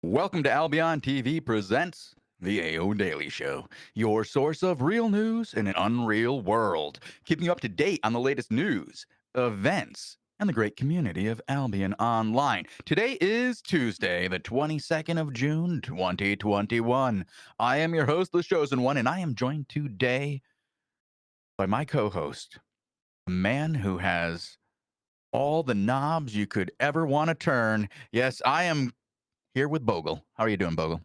Welcome to Albion TV presents the AO Daily Show, your source of real news in an unreal world, keeping you up to date on the latest news, events, and the great community of Albion Online. Today is Tuesday, the 22nd of June, 2021. I am your host, the Shozen One, and I am joined today by my co-host, a man who has all the knobs you could ever want to turn. Yes, I am here with Bogul. How are you doing, Bogul?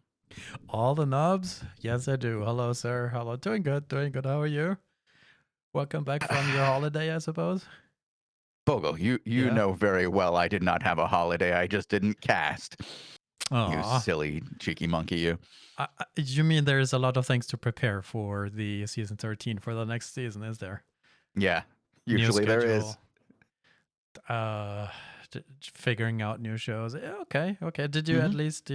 All the knobs? Yes, I do. Hello, sir. Hello. Doing good. Doing good. How are you? Welcome back from your holiday, I suppose. Bogle, you Yeah. know very well I did not have a holiday. I just didn't cast. You Aw. silly cheeky monkey, you. You mean there's a lot of things to prepare for the season 13 for the next season, is there? Yeah, New usually there is. schedule. Uh, figuring out new shows. Yeah, okay. Okay. Did you at Hmm. least,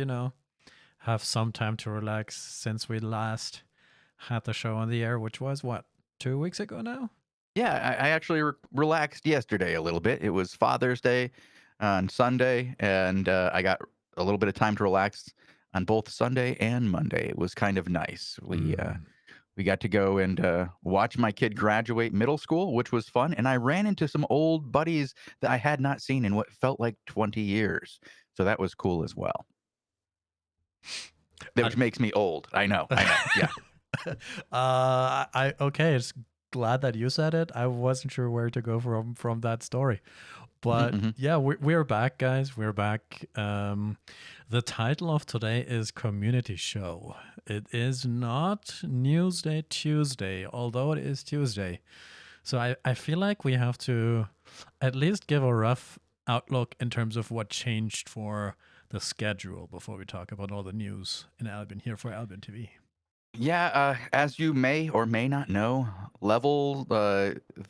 have some time to relax since we last had the show on the air, which was what, 2 weeks ago now? Yeah, I actually relaxed yesterday a little bit. It was Father's Day on Sunday, and I got a little bit of time to relax on both Sunday and Monday. It was kind of nice. We got to go and watch my kid graduate middle school, which was fun. And I ran into some old buddies that I had not seen in what felt like 20 years. So that was cool as well. That Uh, which makes me old. I know. I know. Yeah. I okay. It's glad that you said it. I wasn't sure where to go from that story, Hmm. but Hmm. yeah, we're back, guys. We're back. The title of today is Community Show. It is not Newsday Tuesday, although it is Tuesday. So I feel like we have to at least give a rough outlook in terms of what changed for the schedule before we talk about all the news in Albion here for Albion TV. Yeah. As you may or may not know, level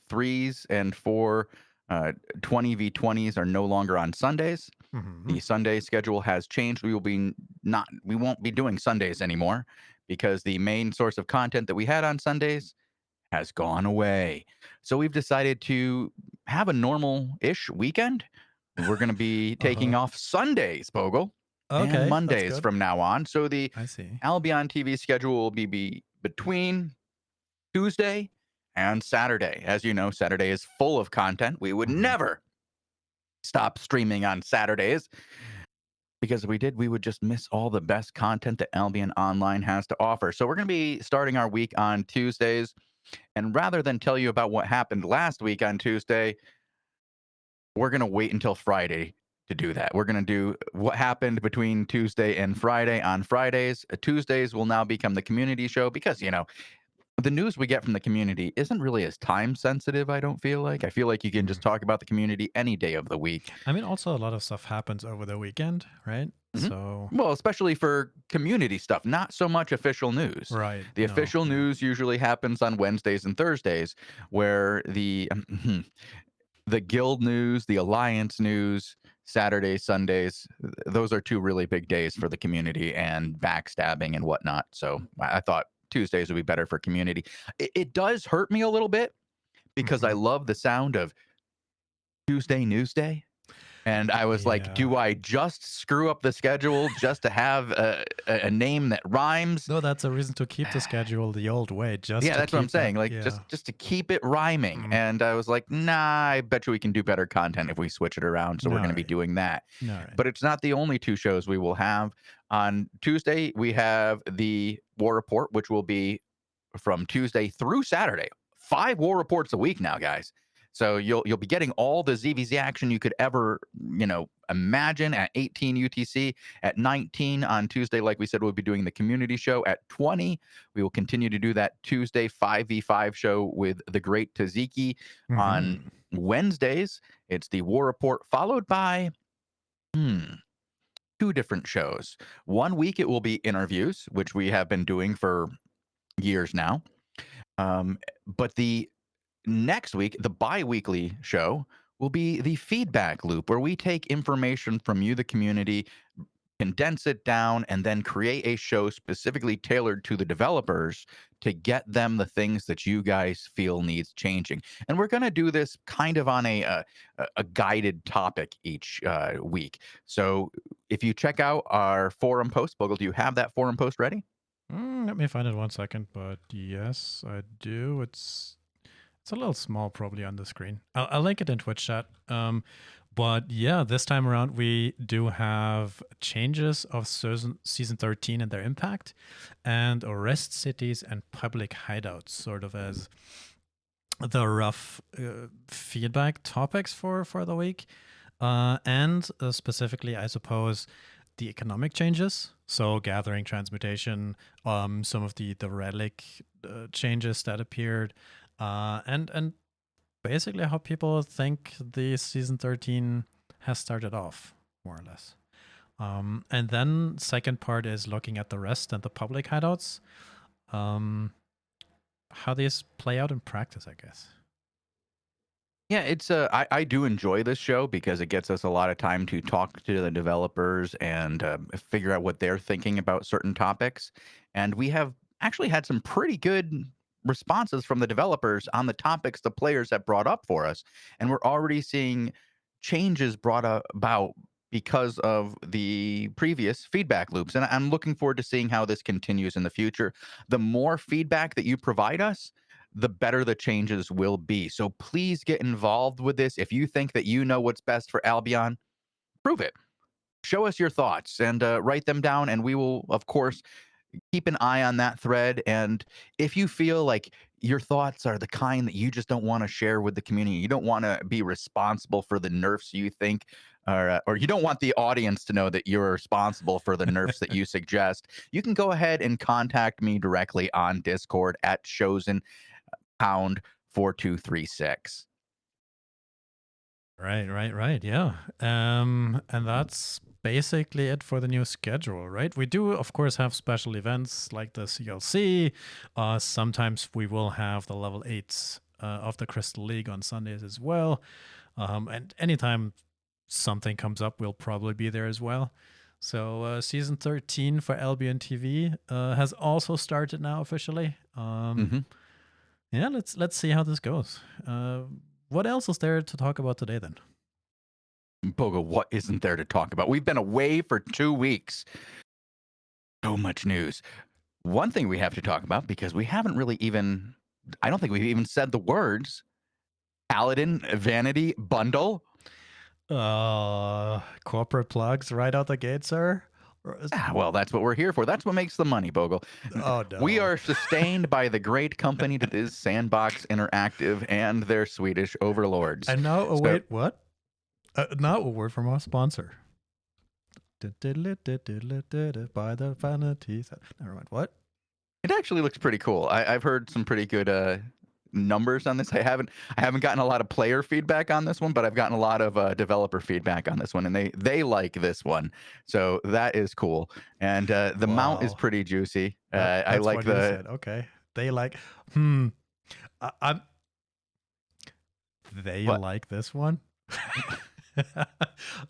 threes and four 20v20s are no longer on Sundays. Mm-hmm. The Sunday schedule has changed. We won't be doing Sundays anymore because the main source of content that we had on Sundays has gone away. So we've decided to have a normal-ish weekend. We're going to be taking Uh-huh. off Sundays, Bogle, and Okay, that's Mondays good. from now on. So the I see. Albion TV schedule will be between Tuesday and Saturday. As you know, Saturday is full of content. We would Mhm. never stop streaming on Saturdays because if we did, we would just miss all the best content that Albion Online has to offer. So we're going to be starting our week on Tuesdays. And rather than tell you about what happened last week on Tuesday, we're going to wait until Friday to do that. We're going to do what happened between Tuesday and Friday on Fridays. Tuesdays will now become the community show because, the news we get from the community isn't really as time sensitive, I don't feel like. I feel like you can just Mhm. talk about the community any day of the week. I mean, also a lot of stuff happens over the weekend, right? Mhm. So, Well, especially for community stuff, not so much official news. right. The No, official yeah. news usually happens on Wednesdays and Thursdays, where the guild news, the alliance news, Saturdays, Sundays, those are two really big days for the community and backstabbing and whatnot. So I thought Tuesdays would be better for community. It does hurt me a little bit because I Mhm. love the sound of Tuesday Newsday. And I was like, Yeah. do I just screw up the schedule just to have a name that rhymes? No, that's a reason to keep the schedule the old way, just Yeah, to that's what I'm keep that. saying. Like Yeah. just to keep it rhyming. Mm. And I was like, nah, I bet you we can do better content if we switch it around. So we're All going to be right. doing that. All right. But it's not the only two shows we will have. On Tuesday, we have the War Report, which will be from Tuesday through Saturday. 5 War Reports a week now, guys. So you'll be getting all the ZVZ action you could ever, imagine at 18 UTC. At 19 on Tuesday, like we said, we'll be doing the community show. At 20, we will continue to do that Tuesday 5v5 show with the great Taziki. On Mm-hmm. Wednesdays, it's the War Report, followed by two different shows. One week it will be interviews, which we have been doing for years now. But the next week, the bi-weekly show will be the feedback loop, where we take information from you, the community, condense it down, and then create a show specifically tailored to the developers to get them the things that you guys feel needs changing. And we're going to do this kind of on a guided topic each week. So if you check out our forum post, Bogle, do you have that forum post ready? Let me find it 1 second, but yes, I do. It's a little small probably on the screen. I'll link it in Twitch chat. But yeah, this time around we do have changes of season 13 and their impact, and rest cities and public hideouts, sort of as the rough feedback topics for the week. And specifically, I suppose, the economic changes. So gathering, transmutation, some of the relic changes that appeared, and basically how people think the season 13 has started off, more or less. And then second part is looking at the rest and the public hideouts, how these play out in practice, I guess. Yeah, it's I do enjoy this show because it gets us a lot of time to talk to the developers and figure out what they're thinking about certain topics. And we have actually had some pretty good responses from the developers on the topics the players have brought up for us. And we're already seeing changes brought about because of the previous feedback loops. And I'm looking forward to seeing how this continues in the future. The more feedback that you provide us, the better the changes will be. So please get involved with this. If you think that you know what's best for Albion, prove it. Show us your thoughts and write them down. And we will, of course, keep an eye on that thread. And if you feel like your thoughts are the kind that you just don't want to share with the community, you don't want to be responsible for the nerfs you think, or you don't want the audience to know that you're responsible for the nerfs that you suggest, you can go ahead and contact me directly on Discord at Shozen pound 4236. Right. Yeah. And that's basically it for the new schedule, right? We do, of course, have special events like the CLC. Sometimes we will have the level 8s of the Crystal League on Sundays as well. And anytime something comes up, we'll probably be there as well. So season 13 for Albion TV has also started now officially. Yeah, let's see how this goes. What else is there to talk about today then? Boga, what isn't there to talk about? We've been away for 2 weeks. So much news. One thing we have to talk about, because we haven't really even, I don't think we've even said the words, Paladin Vanity Bundle. Corporate plugs right out the gate, sir? Well, that's what we're here for. That's what makes the money, Bogle. Oh, no. We are sustained by the great company that is Sandbox Interactive and their Swedish overlords. And now, wait, what? Now a word from our sponsor. By the vanities. Never mind. What? It actually looks pretty cool. I've heard some pretty good numbers on this. I haven't gotten a lot of player feedback on this one, but I've gotten a lot of developer feedback on this one, and they like this one, so that is cool. And the mount is pretty juicy. I like what the. You said. Okay, they like. They What? like this one.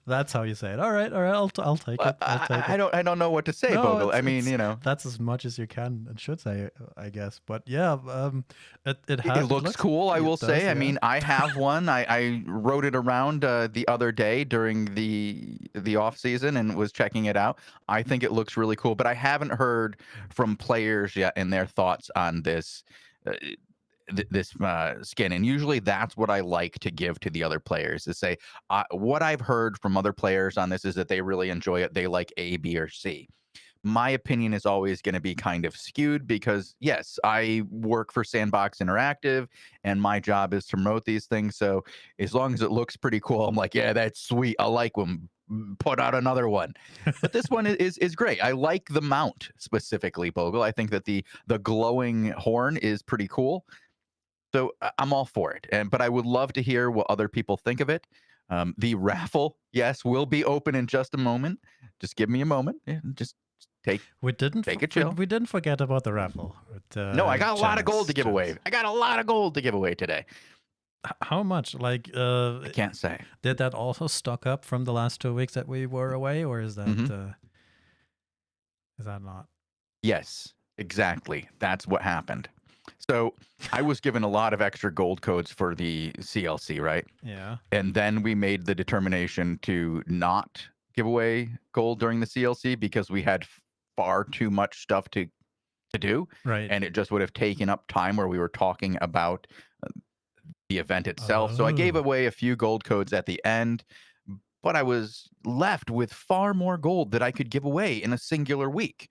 That's how you say it. All right. I'll take it. I don't know what to say, Bogle. I mean, that's as much as you can and should say, I guess. But yeah, it looks cool. I will say. Yeah. I mean, I have one. I rode it around the other day during the off season and was checking it out. I think it looks really cool, but I haven't heard from players yet and their thoughts on this. This skin, and usually that's what I like to give to the other players, is say what I've heard from other players on this is that they really enjoy it. They like A, B, or C. My opinion is always going to be kind of skewed because yes, I work for Sandbox Interactive and my job is to promote these things. So as long as it looks pretty cool, I'm like, yeah, that's sweet. I like them. Put out another one. But this one is great. I like the mount specifically, Bogle. I think that the glowing horn is pretty cool. So I'm all for it, but I would love to hear what other people think of it. The raffle, yes, will be open in just a moment. Just give me a moment. Yeah, just take a chill. We didn't forget about the raffle. No, I got a lot of gold to give away. I got a lot of gold to give away today. How much? Like I can't say. Did that also stock up from the last 2 weeks that we were away, or is that is that not? Yes, exactly. That's what happened. So I was given a lot of extra gold codes for the CLC, right? Yeah. And then we made the determination to not give away gold during the CLC because we had far too much stuff to do, Right. and it just would have taken up time where we were talking about the event itself. So I gave Oh. away a few gold codes at the end, but I was left with far more gold that I could give away in a singular week.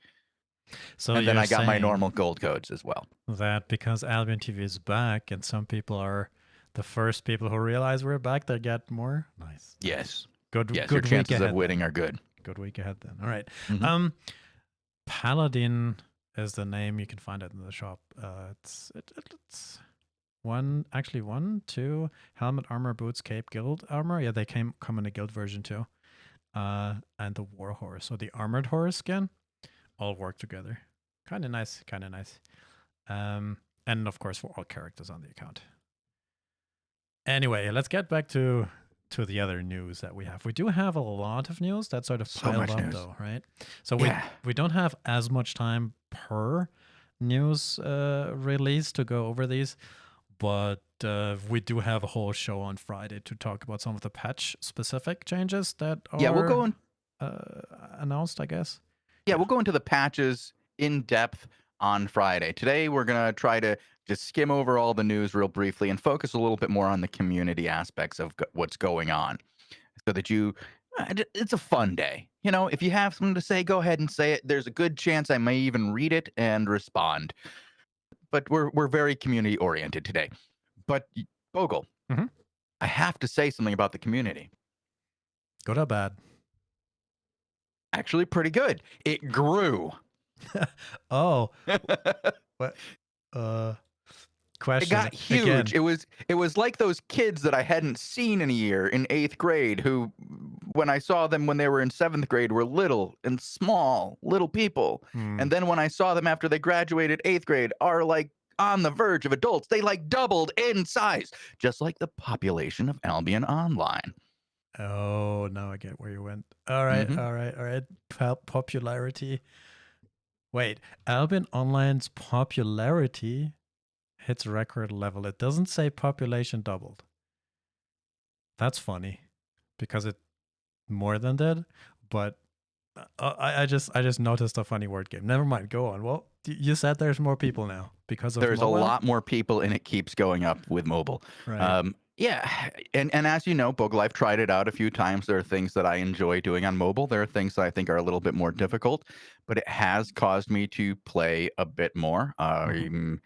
So And then you're I got my saying normal gold codes as well. that because Albion TV is back and some people are the first people who realize we're back, they get more. Nice. Nice. Yes. Good Yes, your good week chances of ahead then. winning are good. Good week ahead then. All right. Mhm. Paladin is the name. You can find it in the shop. It's one, two, helmet, armor, boots, cape, guild armor. Yeah, they come in a guild version too. And the war horse. So the armored horse skin all work together. Kind of nice. Kind of nice. And of course for all characters on the account. Anyway, let's get back to the other news that we have. We do have a lot of news that sort of So piled much up news. though, right? So Yeah. we don't have as much time per news release to go over these, but we do have a whole show on Friday to talk about some of the patch specific changes that Yeah, we'll go are in announced, I guess. yeah, Yeah. we'll go into the patches in depth on Friday. Today we're going to try to just skim over all the news real briefly and focus a little bit more on the community aspects of what's going on so that it's a fun day. You know, if you have something to say, go ahead and say it. There's a good chance I may even read it and respond. But we're very community oriented today. But Bogle, Mhm. I have to say something about the community. Good or bad? Actually pretty good. It grew. Oh, It what? Question got huge. again. It was like those kids that I hadn't seen in a year in 8th grade who when I saw them when they were in 7th grade were little and small, little people. Hmm. And then when I saw them after they graduated 8th grade are like on the verge of adults. They like doubled in size, just like the population of Albion Online. Oh, now I get where you went. All right, Mhm. all right, all right. Popularity. Wait, Albion Online's popularity hits record level. It doesn't say population doubled. That's funny because it more than did, but I just noticed a funny word game. Never mind. Go on. Well, you said there's more people now because of There's a mobile, lot more people and it keeps going up with mobile. right? Yeah, and as you know, Bogle, I've tried it out a few times. There are things that I enjoy doing on mobile. There are things that I think are a little bit more difficult, but it has caused me to play a bit more. Mhm.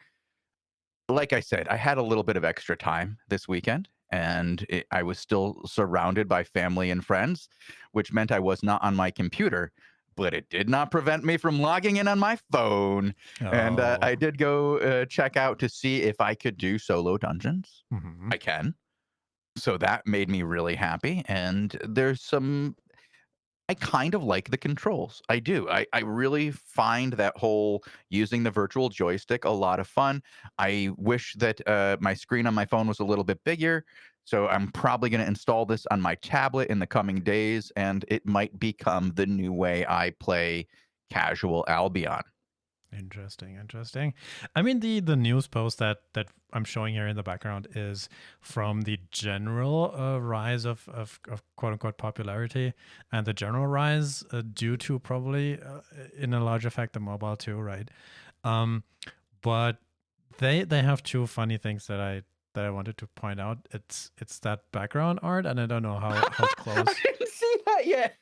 Like I said, I had a little bit of extra time this weekend, and I was still surrounded by family and friends, which meant I was not on my computer. But it did not prevent me from logging in on my phone. And Oh. I did go check out to see if I could do solo dungeons. Mhm. I can. So that made me really happy. And there's some I kind of like the controls. I do. I really find that whole using the virtual joystick a lot of fun. I wish that my screen on my phone was a little bit bigger. So I'm probably going to install this on my tablet in the coming days, and it might become the new way I play casual Albion. Interesting, interesting. I mean, the news post that I'm showing here in the background is from the general rise of quote unquote popularity, and the general rise due to probably in a large effect the mobile too, right? Um, but they have two funny things that I wanted to point out. It's that background art, and I don't know how I close didn't see that yet.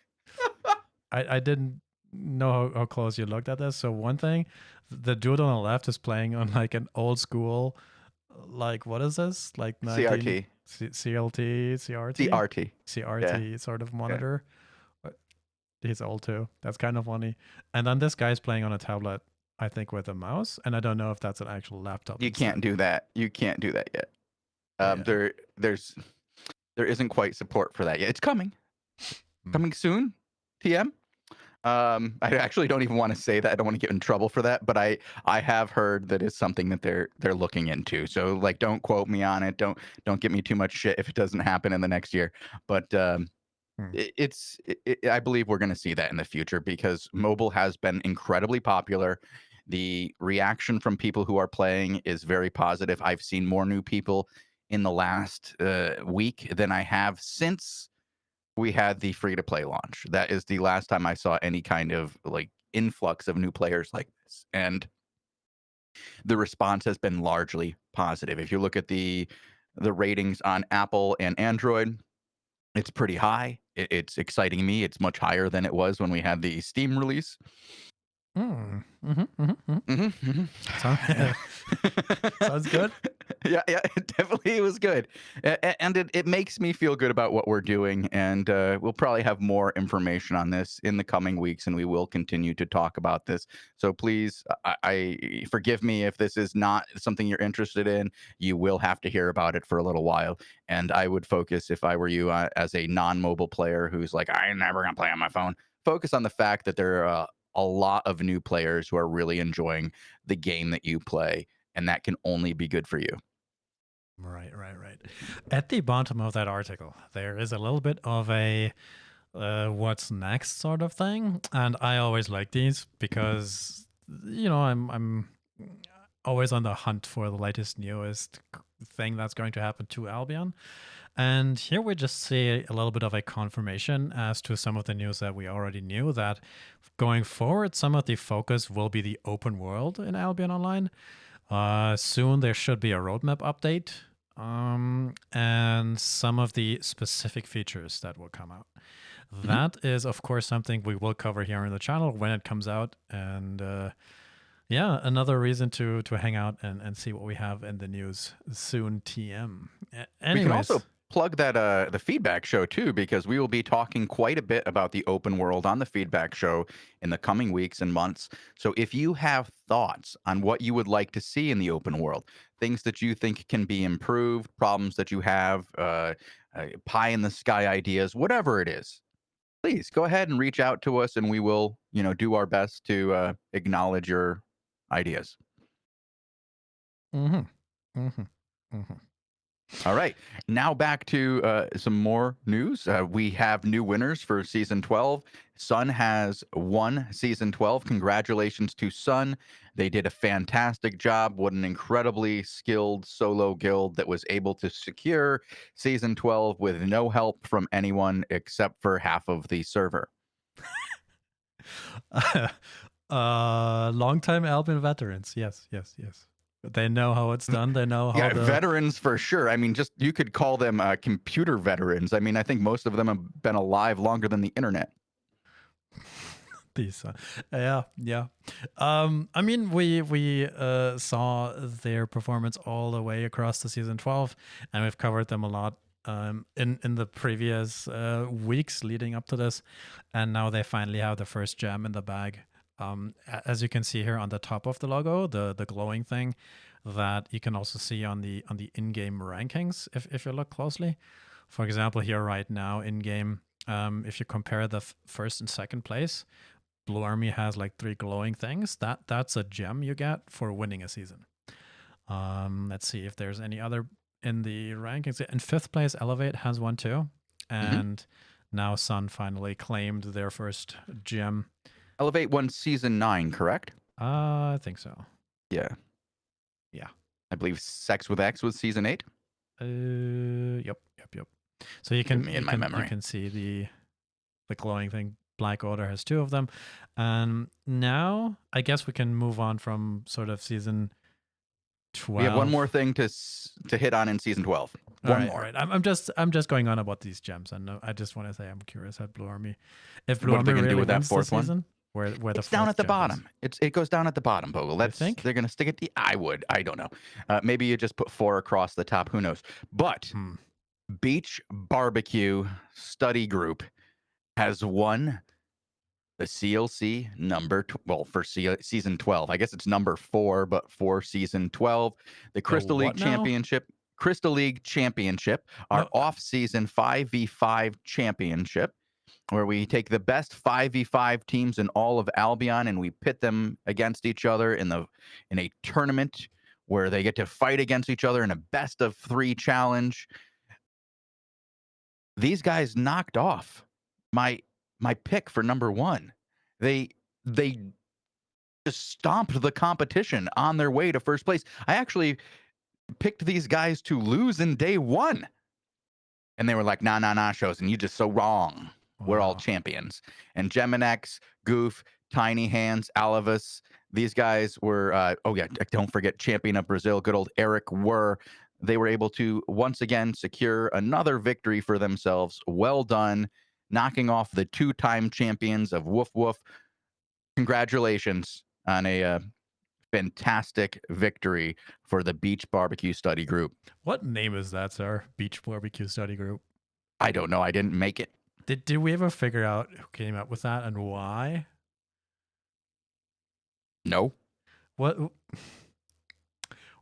I didn't know how close you looked at this. So one thing, the dude on the left is playing on like an old school, like what is this? Like 19 CRT. CLT, CRT, CRT. Yeah. CRT sort of Yeah. monitor. He's old too. That's kind of funny. And then this guy's playing on a tablet, I think, with a mouse, and I don't know if that's an actual laptop You can't instead. do that. You can't do that yet. Yeah. There isn't quite support for that yet. It's coming. Hmm. Coming soon. TM. I actually don't even want to say that. I don't want to get in trouble for that, but I have heard that it's something that they're looking into. So like, don't quote me on it. Don't get me too much shit if it doesn't happen in the next year. But Hmm. I believe we're going to see that in the future because mobile has been incredibly popular. The reaction from people who are playing is very positive. I've seen more new people in the last week than I have since we had the free to play launch. That is the last time I saw any kind of like influx of new players like this. And the response has been largely positive. If you look at the ratings on Apple and Android, it's pretty high. It's exciting me. It's much higher than it was when we had the Steam release. Mm. Mm-hmm. Mhm, mhm. Sound, Yeah. sounds good. Yeah, yeah, it definitely was good. And it makes me feel good about what we're doing, and, we'll probably have more information on this in the coming weeks, and we will continue to talk about this. So please, I forgive me if this is not something you're interested in. You will have to hear about it for a little while, and I would focus, if I were you, as a non-mobile player who's like, "I'm never gonna play on my phone," focus on the fact that there are a lot of new players who are really enjoying the game that you play, and that can only be good for you. Right, right, right. At the bottom of that article, there is a little bit of a what's next sort of thing, and I always like these because I'm always on the hunt for the latest, newest thing that's going to happen to Albion. And here we just see a little bit of a confirmation as to some of the news that we already knew, that going forward, some of the focus will be the open world in Albion Online. Soon there should be a roadmap update, and some of the specific features that will come out. Mhm. That is, of course, something we will cover here on the channel when it comes out. And yeah, another reason to hang out and see what we have in the news soon. TM. We can Anyways, also plug that the feedback show too, because we will be talking quite a bit about the open world on the feedback show in the coming weeks and months. So if you have thoughts on what you would like to see in the open world, things that you think can be improved, problems that you have, pie in the sky ideas, whatever it is, please go ahead and reach out to us, and we will, do our best to acknowledge your ideas. mm-hmm, mm-hmm, mm-hmm. All right. Now back to some more news. We have new winners for season 12. Sun has won season 12. Congratulations to Sun. They did a fantastic job. What an incredibly skilled solo guild that was able to secure season 12 with no help from anyone except for half of the server. Longtime Albion veterans. Yes, yes, yes. They know how it's done. They know how Yeah, the veterans for sure. I mean, just you could call them computer veterans. I mean, I think most of them have been alive longer than the internet. these. Yeah, yeah. I mean, we saw their performance all the way across the season 12, and we've covered them a lot in the previous weeks leading up to this, and now they finally have the first gem in the bag. As you can see here on the top of the logo, the glowing thing that you can also see on the in-game rankings if you look closely. For example, here right now in game, if you compare the first and second place, Blue Army has like 3 glowing things. That's a gem you get for winning a season. Let's see if there's any other in the rankings. In 5th place, Elevate has one too, Hmm. and now Sun finally claimed their first gem. Elevate won season 9, correct? I think so. Yeah. Yeah. I believe Sex with X was season 8. Yep, yep, yep. So you Keeping can me in my you memory. can see the glowing thing. Black Order has 2 of them, and now I guess we can move on from sort of season We have one more 12. thing to hit on in season 12. All One right, all more. right. I'm just going on about these gems, and I just want to say I'm curious at Blue Army, if Blue What are they Army going to do really with that wins the fourth one? season, where the It's down fourth at the gem is. bottom. It goes down at the bottom, Bogle. You That's think? they're going to stick it. I would. I don't know. Maybe you just put 4 across the top. Who knows? But Hmm. Beach Barbecue Study Group has won the CLC for season 12. I guess it's number 4, but for season 12, the The Crystal League what now? Championship, our No. off-season 5v5 championship, where we take the best 5v5 teams in all of Albion and we pit them against each other in a tournament where they get to fight against each other in a best of 3 challenge. These guys knocked off my my pick for number 1. They just stomped the competition on their way to first place. I actually picked these guys to lose in day 1. And they were like, nah, nah, nah, Shozen, you just so wrong. We're all Wow. champions. And Geminex, Goof, Tiny Hands, Alivus, these guys were, oh yeah, don't forget champion of Brazil, good old Eric Were. They were able to once again secure another victory for themselves. Well done, knocking off the two-time champions of Woof Woof. Congratulations on a fantastic victory for the Beach Barbecue Study Group. What name is that, sir? Beach Barbecue Study Group. I don't know. I didn't make it. Did we ever figure out who came up with that and why? No. What?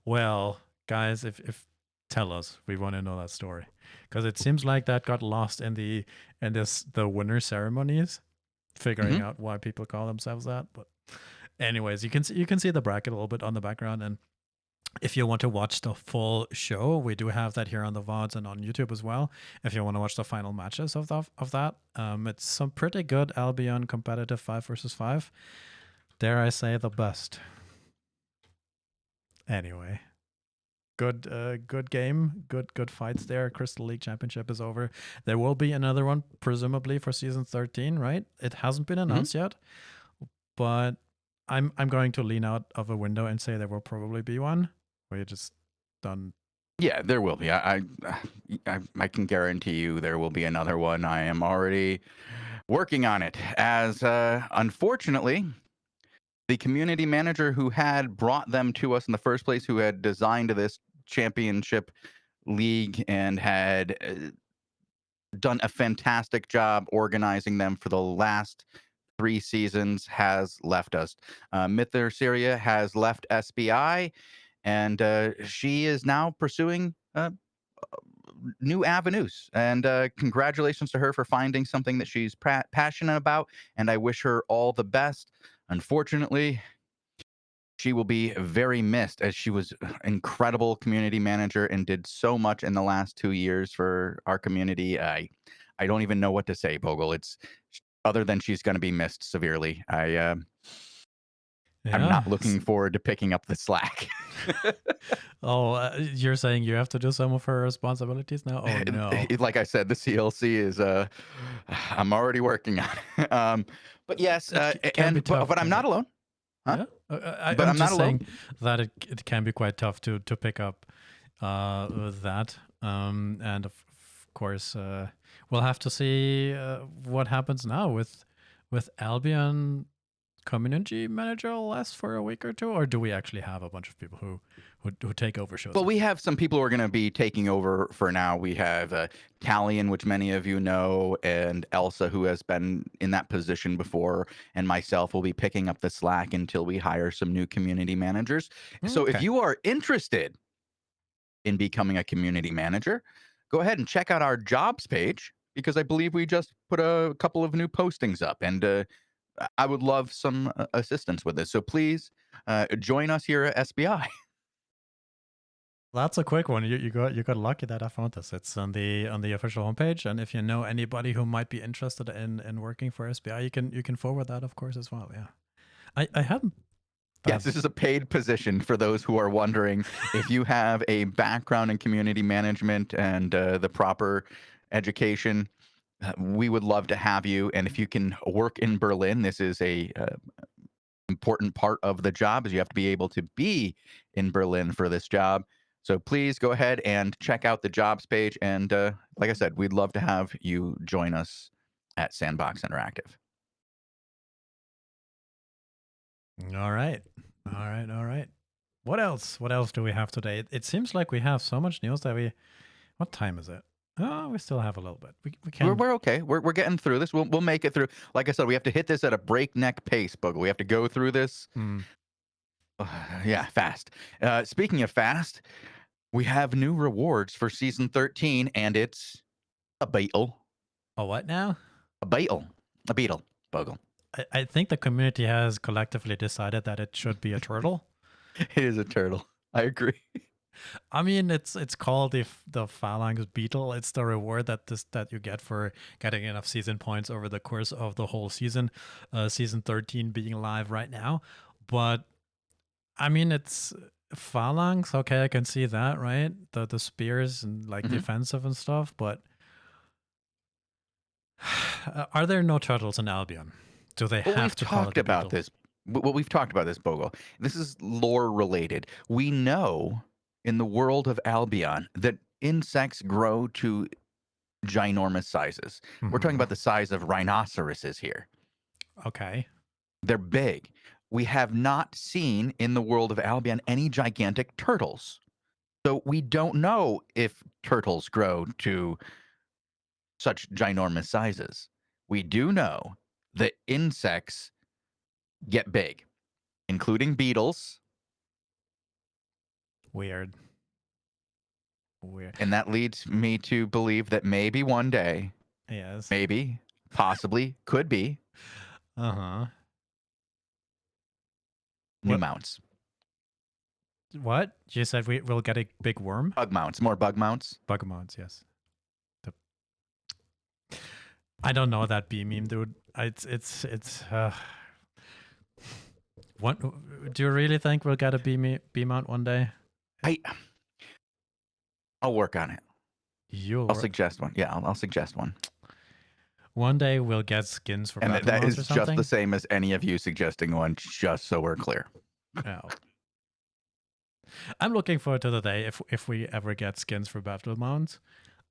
Well, guys, if tell us, we want to know that story, because it seems like that got lost in the winner ceremonies, figuring Mm-hmm. out why people call themselves that. But anyways, you can see the bracket a little bit on the background, and if you want to watch the full show, we do have that here on the VODs and on YouTube as well. If you want to watch the final matches of that, it's some pretty good Albion competitive 5 versus 5. Dare I say the best. Anyway, good game, good fights there. Crystal League Championship is over. There will be another one, presumably for season 13, right? It hasn't been announced yet, but I'm going to lean out of a window and say there will probably be one. Where you just done. Yeah, there will be. I can guarantee you there will be another one. I am already working on it. As unfortunately, the community manager who had brought them to us in the first place, who had designed this championship league and had done a fantastic job organizing them for the last 3 seasons, has left us. Mither Syria has left SBI, and she is now pursuing new avenues. And congratulations to her for finding something that she's passionate about. And I wish her all the best. Unfortunately, she will be very missed, as she was an incredible community manager and did so much in the last 2 years for our community. I don't even know what to say, Bogle. It's other than she's going to be missed severely. I'm Yeah. not looking forward to picking up the slack. Oh, you're saying you have to do some of her responsibilities now? Oh no. Like I said, the CLC is I'm already working on it. But yes, Can be tough. but I'm not alone. Huh? Yeah, But I'm I'm not just alone. saying that it can be quite tough to pick up that, and of course we'll have to see what happens now with Albion community manager last for a week or two, or do we actually have a bunch of people who take over shows? Well, we have some people who are going to be taking over for now. We have Talion, which many of you know, and Elsa, who has been in that position before, and myself will be picking up the slack until we hire some new community managers. So if Okay. you are interested in becoming a community manager, go ahead and check out our jobs page, because I believe we just put a couple of new postings up, and I would love some assistance with this. So please join us here at SBI. That's a quick one. You got lucky that I found this. It's on the official homepage, and if you know anybody who might be interested in working for SBI, you can forward that, of course, as well. Yeah, I hadn't. Yes, this is a paid position for those who are wondering. If you have a background in community management and the proper education, we would love to have you. And if you can work in Berlin, this is a important part of the job, is you have to be able to be in Berlin for this job. So please go ahead and check out the jobs page. And like I said, we'd love to have you join us at Sandbox Interactive. All right, all right. What else? What else do we have today? It seems like we have so much news that we. What time is it? Oh, we still have a little bit. We can. We're okay. We're getting through this. We'll make it through. Like I said, we have to hit this at a breakneck pace, Bogle. We have to go through this. Mm. Yeah, fast. Speaking of fast, we have new rewards for season 13, and it's a beetle. Oh, what now? A beetle. A beetle, Bogle. I think the community has collectively decided that it should be a turtle. It is a turtle. I agree. I mean, it's called the Phalanx Beetle. It's the reward that you get for getting enough season points over the course of the whole season. Season 13 being live right now, but I mean, it's Phalanx. Okay, I can see that, right? The spears and like Mhm. defensive and stuff, but Are there no turtles in Albion? Do they Well, have we've to call it talked a about beetle? this. Well, we've talked about this, Bogle. This is lore related. We know in the world of Albion that insects grow to ginormous sizes. We're talking Hmm. about the size of rhinoceroses here. Okay. They're big. We have not seen in the world of Albion any gigantic turtles. So we don't know if turtles grow to such ginormous sizes. We do know that insects get big, including beetles, Weird. Weird. and that leads me to believe that maybe one day, Yes. maybe, possibly, could be Uh huh. new What? mounts, What? You said we will get a big worm? bug mounts, more bug mounts. Bugmons, yes. The, I don't know that B meme, dude. It's. What? Do you really think we'll get a B mount one day? I, I'll work on it. I'll You'll suggest one. Yeah, I'll suggest one. one day we'll get skins for And battle that mounts is or just something. the same as any of you suggesting one, just so we're clear. Oh. I'm looking forward to the day if we ever get skins for battle mounts.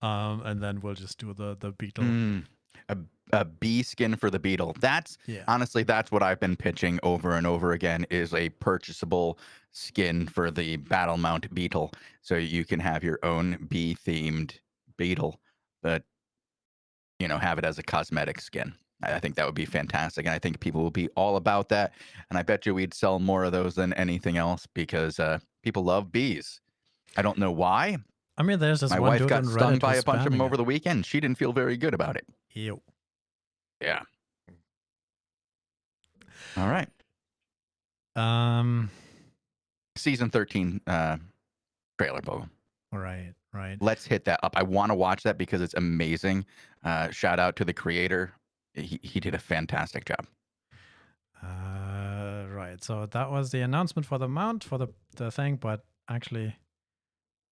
And then we'll just do the beetle. Mm, a, a bee skin for the beetle. That's Yeah. honestly, that's what I've been pitching over and over again is a purchasable skin for the battle mount beetle. So you can have your own bee themed beetle, but have it as a cosmetic skin. I think that would be fantastic. And I think people will be all about that. And I bet you we'd sell more of those than anything else because people love bees. I don't know why. I mean, there's this My one wife dude got on stung Reddit by who's a bunch of them spamming over it. the weekend. She didn't feel very good about it. Ew. Yeah. All right. Um. Season 13 trailer, Bogle. Right. Right. Let's hit that up. I want to watch that because it's amazing. Shout out to the creator. He did a fantastic job. Right. So that was the announcement for the mount for the thing, but actually,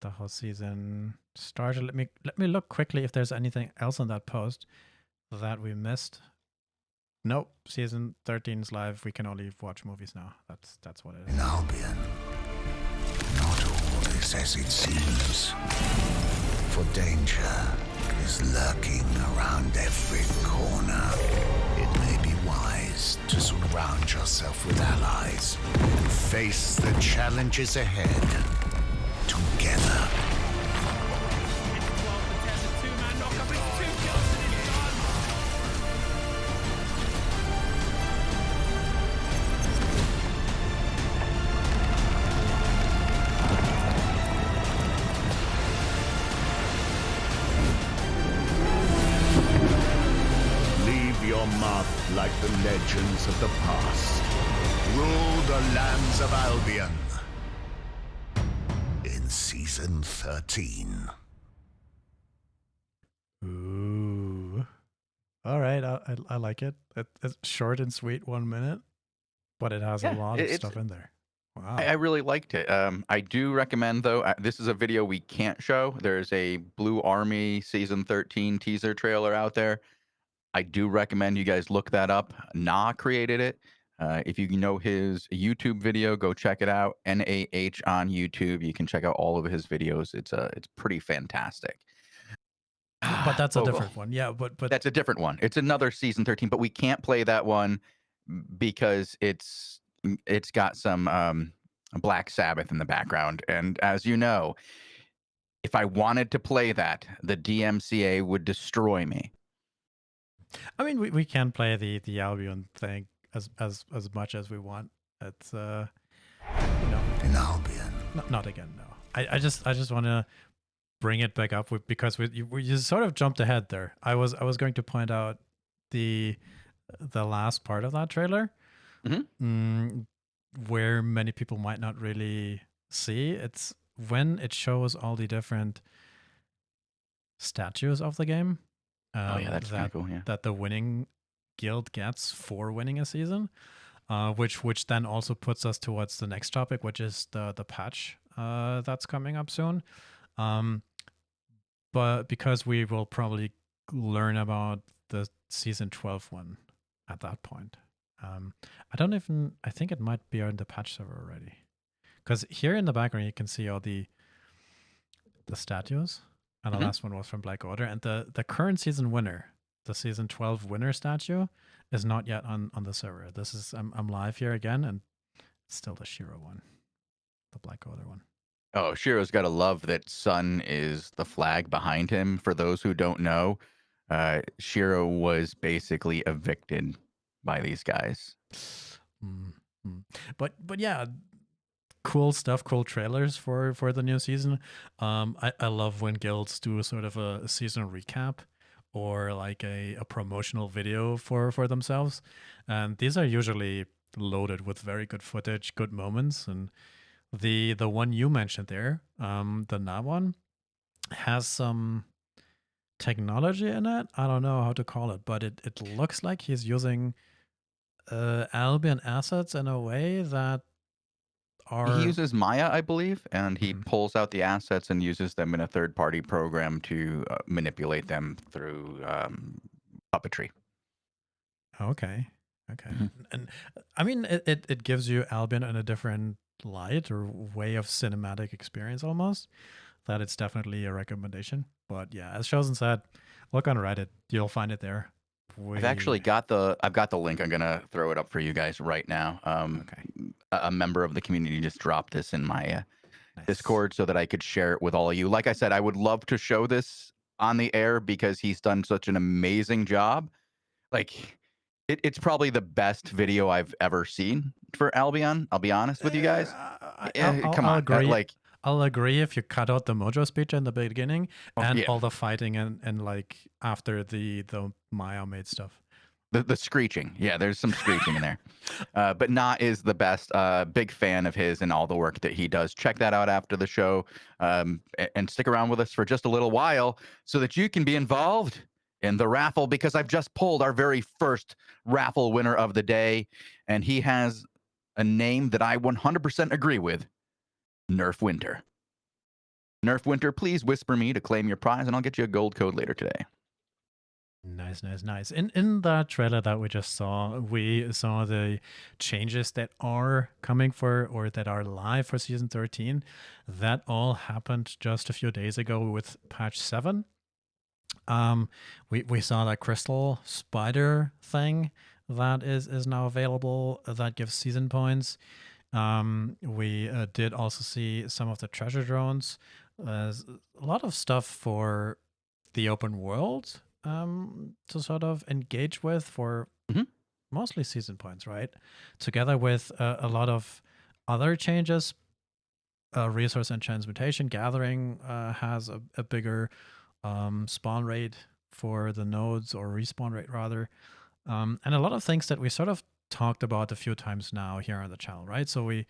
the whole season started. Let me look quickly if there's anything else on that post that we missed. Nope. Season 13 is live. We can only watch movies now. That's what it is. In Albion, not all is as it seems. For danger is lurking around every corner. It may be wise to surround yourself with allies and face the challenges ahead together. Leave your mark like the legends of the past. Rule the lands of Albion in Season 13. Ooh. All right. I like it. It's short and sweet, 1 minute, but it has a Yeah, lot of it's stuff in there. Wow. I really liked it. I do recommend, though, this is a video we can't show. There's a Blue Army Season 13 teaser trailer out there. I do recommend you guys look that up. Nah created it. If you know his YouTube video, go check it out. NAH on YouTube. You can check out all of his videos. It's pretty fantastic. But that's a Bogle. different one. Yeah, but That's a different one. It's another Season 13, but we can't play that one because it's got some Black Sabbath in the background. And as you know, if I wanted to play that, the DMCA would destroy me. I mean, we can play the Albion thing as much as we want. It's In Albion, not again. No, I just want to bring it back up because you sort of jumped ahead there. I was going to point out the last part of that trailer, where many people might not really see. It's when it shows all the different statues of the game. Oh yeah, that's kind of cool. Yeah. That the winning guild gets for winning a season, which then also puts us towards the next topic, which is the patch that's coming up soon. But because we will probably learn about the season 12 one at that point. I think it might be on the patch server already. Because here in the background, you can see all the statues. And the Mhm. last one was from Black Order. And the current season winner, the season 12 winner statue, is not yet on the server. This is, I'm live here again, and it's still the Shiro one, the Black Order one. Oh, Shiro's got to love that sun is the flag behind him. For those who don't know, Shiro was basically evicted by these guys. But yeah, cool stuff, cool trailers for the new season. I love when guilds do sort of a seasonal recap or like a promotional video for themselves, and these are usually loaded with very good footage, good moments. And the one you mentioned there, the Na one, has some technology in it. I don't know how to call it, but it looks like he's using Albion assets in a way that He are uses Maya, I believe, and he Mhm. pulls out the assets and uses them in a third-party program to manipulate them through puppetry. Okay. Okay. Mhm. And I mean, it gives you Albion in a different light or way of cinematic experience almost. That it's definitely a recommendation. But yeah, as Shozen said, look on Reddit. You'll find it there. I've actually We got the link. I'm gonna throw it up for you guys right now. okay. A member of the community just dropped this in my Nice. Discord so that I could share it with all of you. Like I said, I would love to show this on the air because he's done such an amazing job. Like, it's probably the best video I've ever seen for Albion. I'll be honest with you guys. Come I'll on, agree. like, I'll agree if you cut out the Mojo speech in the beginning oh, and yeah, all the fighting and like after the Maya made stuff. the screeching. Yeah, there's some screeching in there. But Na is the best. Big fan of his and all the work that he does. Check that out after the show, and stick around with us for just a little while so that you can be involved in the raffle, because I've just pulled our very first raffle winner of the day, and he has a name that I 100% agree with: Nerf Winter. Nerf Winter, please whisper me to claim your prize, and I'll get you a gold code later today. Nice, nice, nice. In that trailer that we just saw, we saw the changes that are coming for or that are live for season 13. That all happened just a few days ago with patch 7. We saw that crystal spider thing that is now available that gives season points. We did also see some of the treasure drones. A lot of stuff for the open world to sort of engage with for Mhm. mostly season points, right? Together with a lot of other changes. Resource and transmutation gathering has a bigger spawn rate for the nodes, or respawn rate rather, and a lot of things that we sort of talked about a few times now here on the channel, right? So we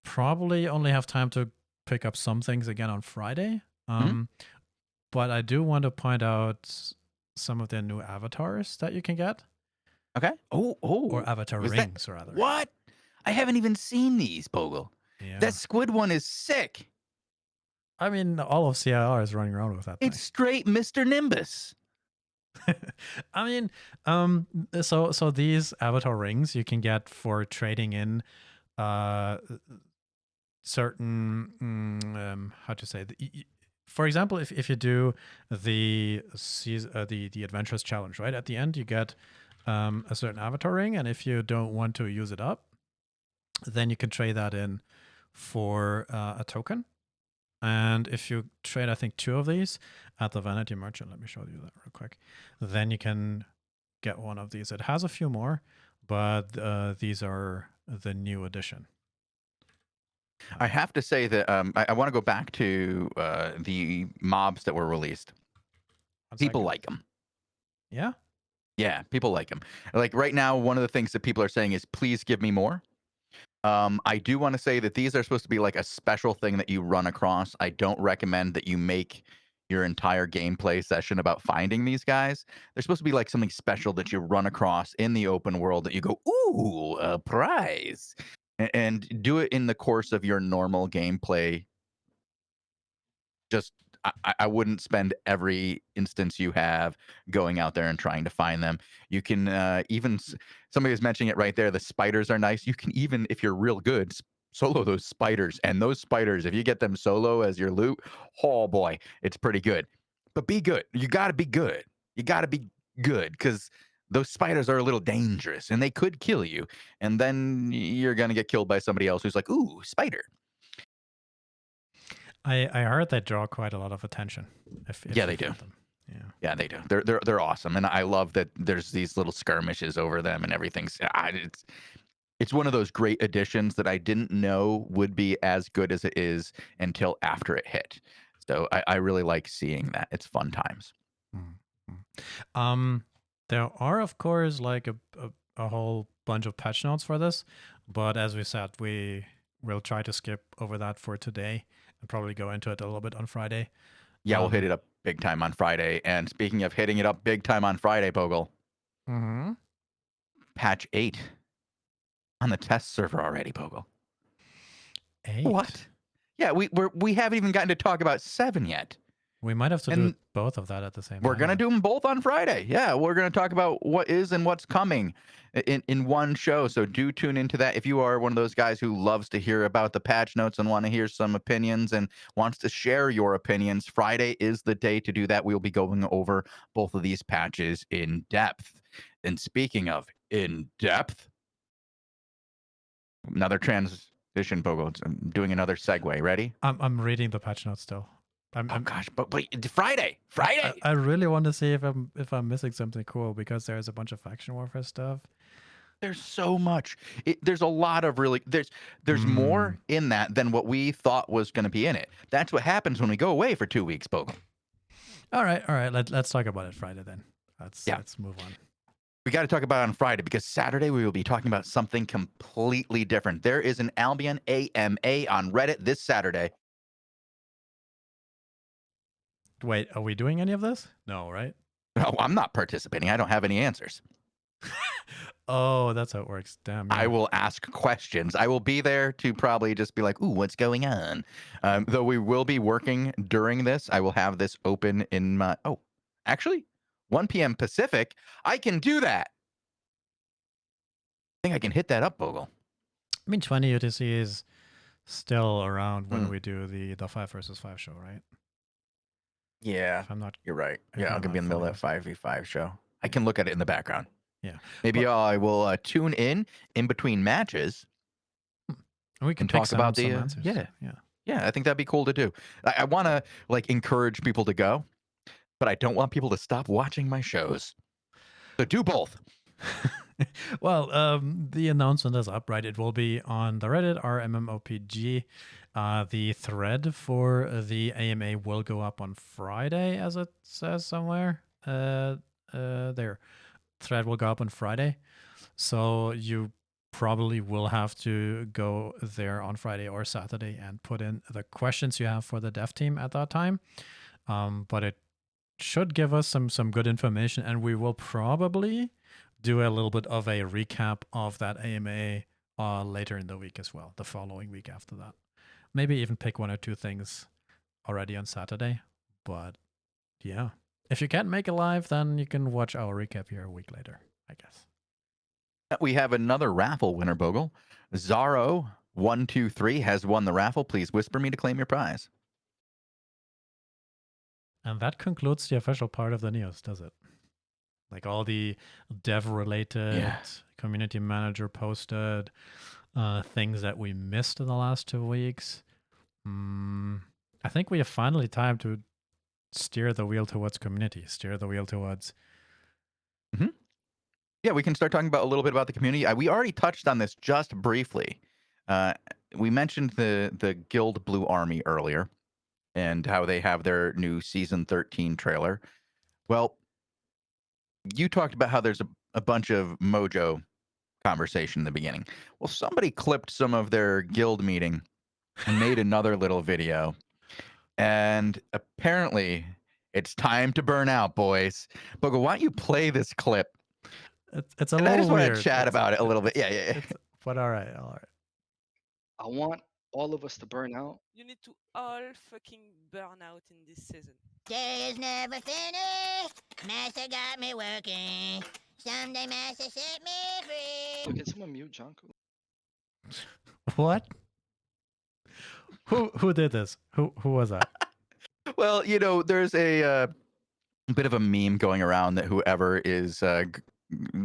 probably only have time to pick up some things again on Friday. Mhm. But I do want to point out some of their new avatars that you can get, Okay. or Oh, avatar was that rings rather. what? I haven't even seen these, Bogle. Yeah. That squid one is sick. I mean, all of CIR is running around with that It's straight Mr. Nimbus. thing. I mean, so these avatar rings you can get for trading in certain how to say for example, if you do the adventurous challenge, right, at the end you get a certain avatar ring, and if you don't want to use it up, then you can trade that in for a token. And if you trade, I think, 2 of these at the Vanity Merchant, let me show you that real quick, then you can get one of these. It has a few more, but these are the new edition. I have to say that I want to go back to the mobs that were released. One People second. like them. Yeah. Yeah, people like them. Like right now, one of the things that people are saying is, please give me more. I do want to say that these are supposed to be like a special thing that you run across. I don't recommend that you make your entire gameplay session about finding these guys. They're supposed to be like something special that you run across in the open world that you go, ooh, a prize. And do it in the course of your normal gameplay. Just I wouldn't spend every instance you have going out there and trying to find them. You can somebody was mentioning it right there. The spiders are nice. You can even, if you're real good, solo those spiders. And those spiders, if you get them solo as your loot, oh boy, it's pretty good. But be good. You got to be good. You got to be good because those spiders are a little dangerous and they could kill you. And then you're going to get killed by somebody else who's like, ooh, spider. I heard they draw quite a lot of attention. If Yeah, you they do. find them. Yeah. Yeah, they do. They're awesome, and I love that there's these little skirmishes over them and everything. It's one of those great additions that I didn't know would be as good as it is until after it hit. So I really like seeing that. It's fun times. There are, of course, like a whole bunch of patch notes for this, but as we said, we will try to skip over that for today and probably go into it a little bit on Friday. Yeah, we'll hit it up big time on Friday. And speaking of hitting it up big time on Friday, Bogul, patch 8 on the test server already, Bogul. 8? What? Yeah, we haven't even gotten to talk about 7 yet. We might have to do both of that at the same time. We're going to do them both on Friday. Yeah, we're going to talk about what is and what's coming in one show. So do tune into that. If you are one of those guys who loves to hear about the patch notes and want to hear some opinions and wants to share your opinions, Friday is the day to do that. We'll be going over both of these patches in depth. And speaking of in depth, another transition, Bogle. I'm doing another segue. Ready? I'm reading the patch notes still. Oh gosh, but Friday. I really want to see if I'm missing something cool because there's a bunch of faction warfare stuff. There's so much. There's a lot of really there's more in that than what we thought was going to be in it. That's what happens when we go away for 2 weeks, Bogle. All right. Let's talk about it Friday then. Let's move on. We got to talk about it on Friday because Saturday we will be talking about something completely different. There is an Albion AMA on Reddit this Saturday. Wait, are we doing any of this? No, right? No, I'm not participating. I don't have any answers. Oh, that's how it works. Damn. Yeah. I will ask questions. I will be there to probably just be like, ooh, what's going on? Though we will be working during this. I will have this open in my... Oh, actually, 1 p.m. Pacific. I can do that. I think I can hit that up, Bogle. I mean, 20 UTC is still around when we do the 5 versus 5 show, right? Yeah, I'm not. You're right. Yeah, I'm gonna be in the middle of that 5v5 show. I can look at it in the background. Yeah. Maybe I will tune in between matches. And we can talk about the answers. Yeah. I think that'd be cool to do. I want to encourage people to go, but I don't want people to stop watching my shows. So do both. Well, the announcement is up, right? It will be on the Reddit, our MMORPG. The thread for the AMA will go up on Friday, as it says somewhere. There. Thread will go up on Friday. So you probably will have to go there on Friday or Saturday and put in the questions you have for the dev team at that time. But it should give us some good information, and we will probably do a little bit of a recap of that AMA later in the week as well, the following week after that. Maybe even pick 1 or 2 things already on Saturday. But yeah, if you can't make it live, then you can watch our recap here a week later, I guess. We have another raffle winner, Bogle. Zaro123 has won the raffle. Please whisper me to claim your prize. And that concludes the official part of the news, does it? Like all the dev-related, community manager posted, things that we missed in the last 2 weeks. I think we have finally time to steer the wheel towards community, steer the wheel towards... Yeah, we can start talking about a little bit about the community. We already touched on this just briefly. We mentioned the Guild Blue Army earlier and how they have their new Season 13 trailer. Well, you talked about how there's a bunch of mojo conversation in the beginning. Well, somebody clipped some of their guild meeting and made another little video. And apparently, it's time to burn out, boys. Bogo, why don't you play this clip? It's a and little I just weird. want to chat about it a little bit. Yeah. But all right. I want all of us to burn out. You need to all fucking burn out in this season. Day is never finished. Master got me working. Someday Master set me free. Can someone mute Junko? What? Who did this? Who was that? Well, you know, there's a bit of a meme going around that whoever is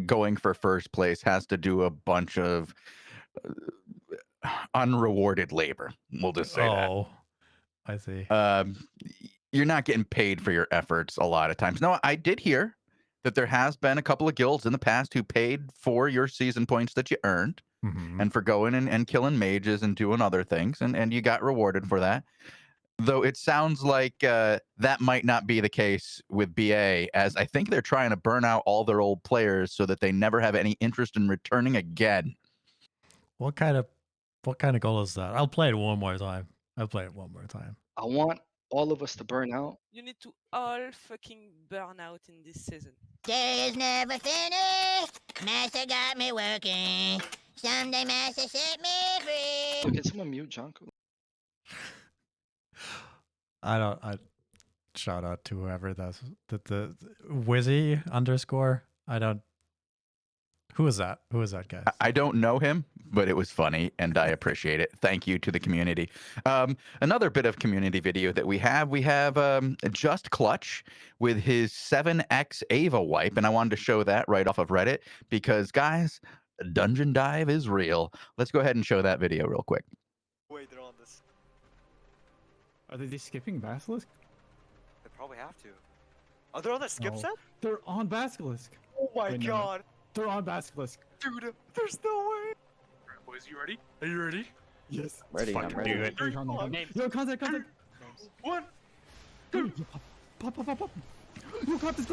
going for first place has to do a bunch of unrewarded labor. We'll just say that. Oh, I see. You're not getting paid for your efforts a lot of times. No, I did hear that there has been a couple of guilds in the past who paid for your season points that you earned Mhm. and for going and killing mages and doing other things, and you got rewarded for that. Though it sounds like that might not be the case with BA, as I think they're trying to burn out all their old players so that they never have any interest in returning again. What kind of goal is that? I'll play it one more time. I'll play it one more time. I want all of us to burn out. You need to all fucking burn out in this season. Day is never finished. Master got me working. Someday Master set me free. Can someone mute Junko? I shout out to whoever that's the Wizzy _ I don't. Who is that? Who is that, guys? I don't know him, but it was funny, and I appreciate it. Thank you to the community. Another bit of community video that we have Just Clutch with his 7x Ava wipe, and I wanted to show that right off of Reddit because, guys, Dungeon Dive is real. Let's go ahead and show that video real quick. Wait, they're on this. Are they just skipping Basilisk? They probably have to. Oh, they're on the skip No. set? They're on Basilisk. Oh my Wait, no. god. They're on Basilisk. Dude, there's no way. Alright, boys, you ready? Are you ready? Yes. Ready, I'm Fucking ready. do it. Yo, contact. One. Dude, pop. You got this.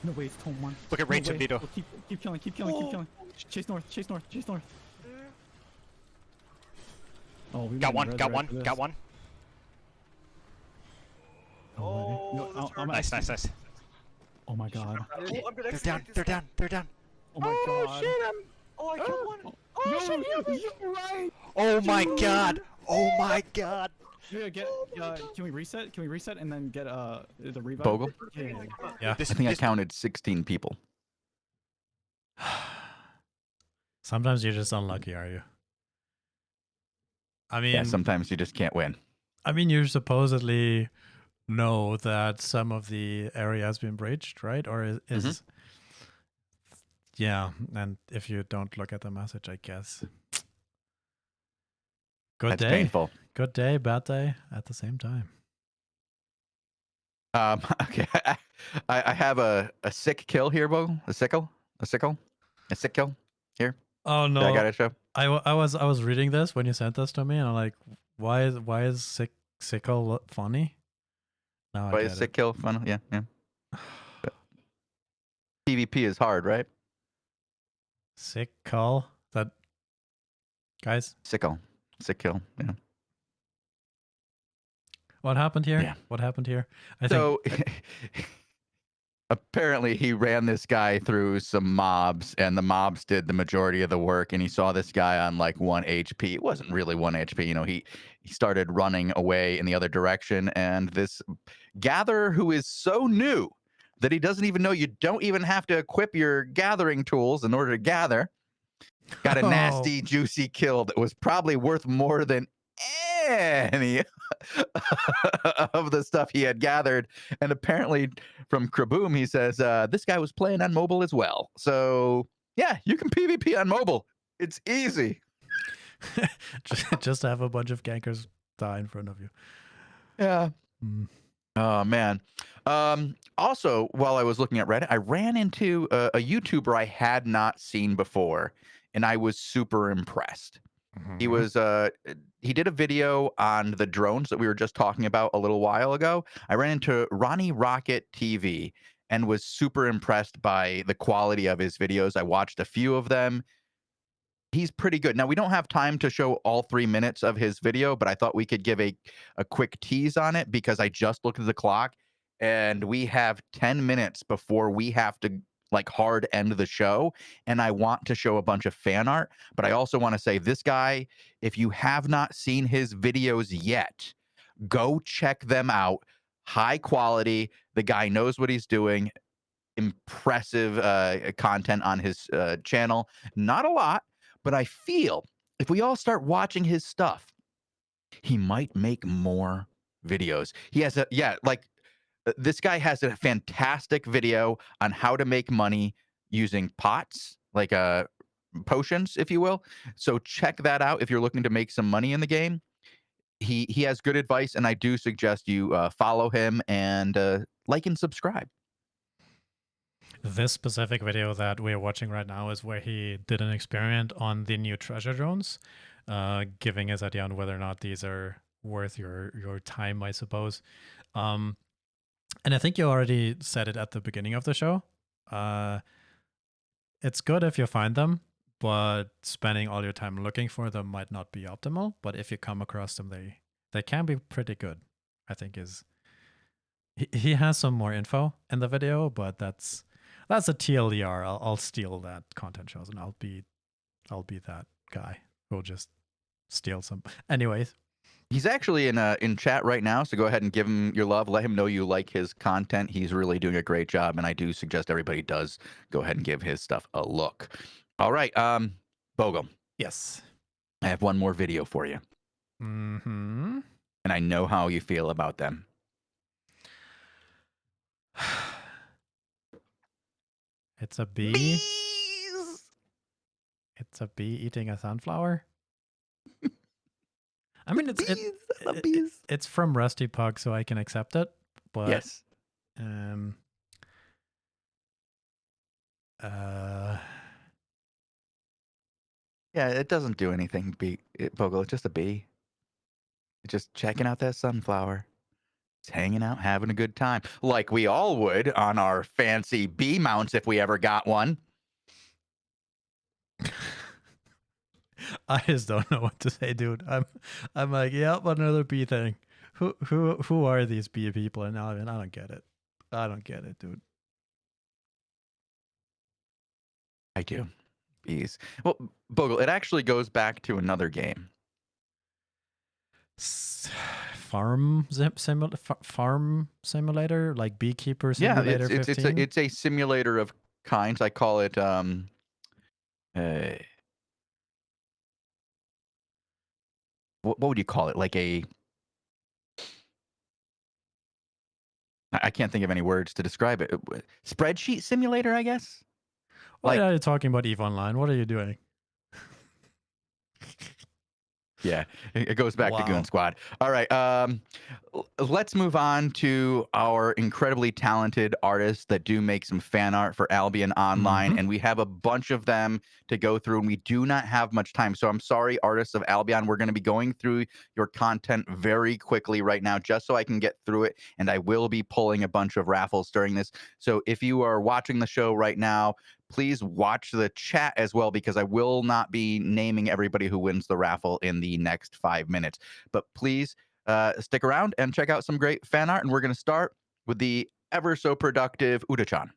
No way, it's Tome 1. Look at No Rachel way. Vito. Oh, keep killing. Chase north. Oh, we Got might one. resurrect this. Oh, No, the I'm Nice. Oh my god. Oh, I'm gonna They're down. execute this They're down. Oh my god. Oh, I killed one. Oh, shit, you're right. Oh my god. Oh my god. Yeah, can we reset? Can we reset and then get the revive? Bogle? Yeah. Yeah. I think I counted 16 people. Sometimes you're just unlucky, are you? I mean, Yeah, sometimes you just can't win. you supposedly know that some of the area has been breached, right? Or is yeah, and if you don't look at the message, I guess. Good That's day. painful. Good day, bad day at the same time. Okay, I have a sick kill here, Bogle. A sick kill here. Oh That I no. gotta show. I was reading this when you sent this to me, and I'm like, why is sickle funny? Now I Why get is it. sick kill fun? Yeah. PvP is hard, right? Sickle. That guys, Sick kill. Yeah. what happened here? Yeah. What happened here? I think So apparently he ran this guy through some mobs, and the mobs did the majority of the work, and he saw this guy on like 1 HP. It wasn't really 1 HP, you know, he started running away in the other direction, and this gatherer who is so new that he doesn't even know you don't even have to equip your gathering tools in order to gather, got a nasty, juicy kill that was probably worth more than any of the stuff he had gathered. And apparently from Kraboom, he says, this guy was playing on mobile as well. So yeah, you can PvP on mobile. It's easy. just have a bunch of gankers die in front of you. Yeah. Mm. Oh man. Also, while I was looking at Reddit, I ran into a YouTuber I had not seen before, and I was super impressed. He was he did a video on the drones that we were just talking about a little while ago. I ran into RonnieRocketTV and was super impressed by the quality of his videos. I watched a few of them. He's pretty good. Now, we don't have time to show all 3 minutes of his video, but I thought we could give a quick tease on it because I just looked at the clock and we have 10 minutes before we have to like hard end the show, and I want to show a bunch of fan art, but I also want to say this guy, if you have not seen his videos yet, go check them out. High quality. The guy knows what he's doing. Impressive content on his channel. Not a lot, but I feel if we all start watching his stuff, he might make more videos. He has this guy has a fantastic video on how to make money using pots, like potions, if you will. So check that out if you're looking to make some money in the game. He has good advice, and I do suggest you follow him and like and subscribe. This specific video that we're watching right now is where he did an experiment on the new treasure drones, giving his idea on whether or not these are worth your time, I suppose. And I think you already said it at the beginning of the show. It's good if you find them, but spending all your time looking for them might not be optimal. But if you come across them, they can be pretty good. I think he has some more info in the video, but that's a TLDR. I'll steal that content shows, and I'll be that guy who'll just steal some. Anyways, he's actually in chat right now, so go ahead and give him your love. Let him know you like his content. He's really doing a great job, and I do suggest everybody does go ahead and give his stuff a look. All right, Bogul. Yes. I have one more video for you. Mm-hmm. And I know how you feel about them. It's a bee. Bees! It's a bee eating a sunflower. I mean, it's from Rusty Pug, so I can accept it. But yes. Yeah, it doesn't do anything, Bogul. It's just a bee. It's just checking out that sunflower. It's hanging out, having a good time. Like we all would on our fancy bee mounts if we ever got one. I just don't know what to say, dude. I'm like, yep, another bee thing. Who are these bee people in Albion? I don't get it. I don't get it, dude. I do. Bees. Well, Bogul, it actually goes back to another game. Farm simulator, like beekeeper simulator. Yeah, 15? it's a simulator of kinds. I call it what would you call it? Like a I can't think of any words to describe it. Spreadsheet simulator, I guess. Why are you talking about EVE Online? What are you doing? Yeah, it goes back to Goon Squad. All right, let's move on to our incredibly talented artists that do make some fan art for Albion Online, and we have a bunch of them to go through, and we do not have much time. So I'm sorry, artists of Albion, we're going to be going through your content very quickly right now, just so I can get through it, and I will be pulling a bunch of raffles during this. So if you are watching the show right now, please watch the chat as well, because I will not be naming everybody who wins the raffle in the next 5 minutes. But please stick around and check out some great fan art. And we're going to start with the ever so productive Uda-chan.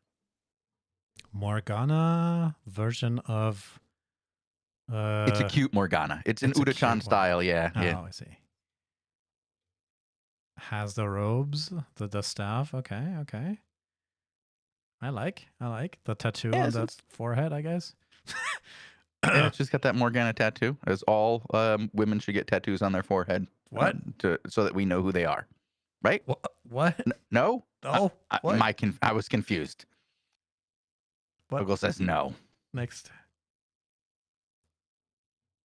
Morgana version of... it's a cute Morgana. It's an Uda-chan style, yeah. Oh, yeah. I see. Has the robes, the staff. Okay. I like the tattoo on that forehead, I guess. Yeah, it's just got that Morgana tattoo, as all women should get tattoos on their forehead. What? So that we know who they are, right? What? No? Oh, what? I was confused. Google says no. Next.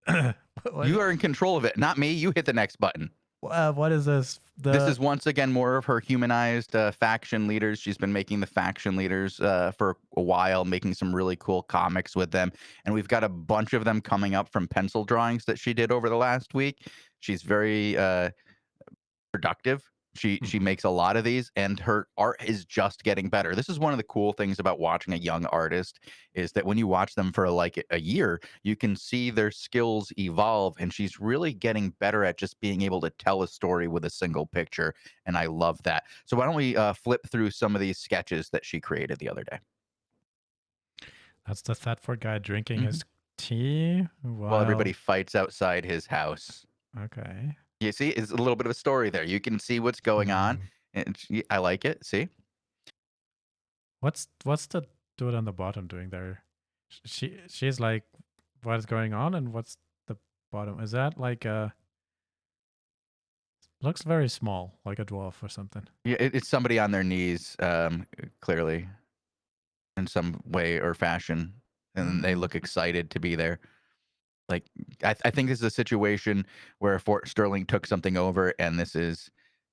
You are in control of it, not me. You hit the next button. What is this? This is once again more of her humanized faction leaders. She's been making the faction leaders for a while, making some really cool comics with them. And we've got a bunch of them coming up from pencil drawings that she did over the last week. She's very productive. She makes a lot of these, and her art is just getting better. This is one of the cool things about watching a young artist, is that when you watch them for like a year, you can see their skills evolve, and she's really getting better at just being able to tell a story with a single picture, and I love that. So why don't we flip through some of these sketches that she created the other day. That's the Thetford guy drinking his tea While everybody fights outside his house. Okay. You see, it's a little bit of a story there. You can see what's going on. Mm. I like it. See? What's the dude on the bottom doing there? She's like, what is going on, and what's the bottom? Is that like a? Looks very small, like a dwarf or something. Yeah, it's somebody on their knees, clearly, in some way or fashion, and they look excited to be there. Like, I think this is a situation where Fort Sterling took something over, and this is,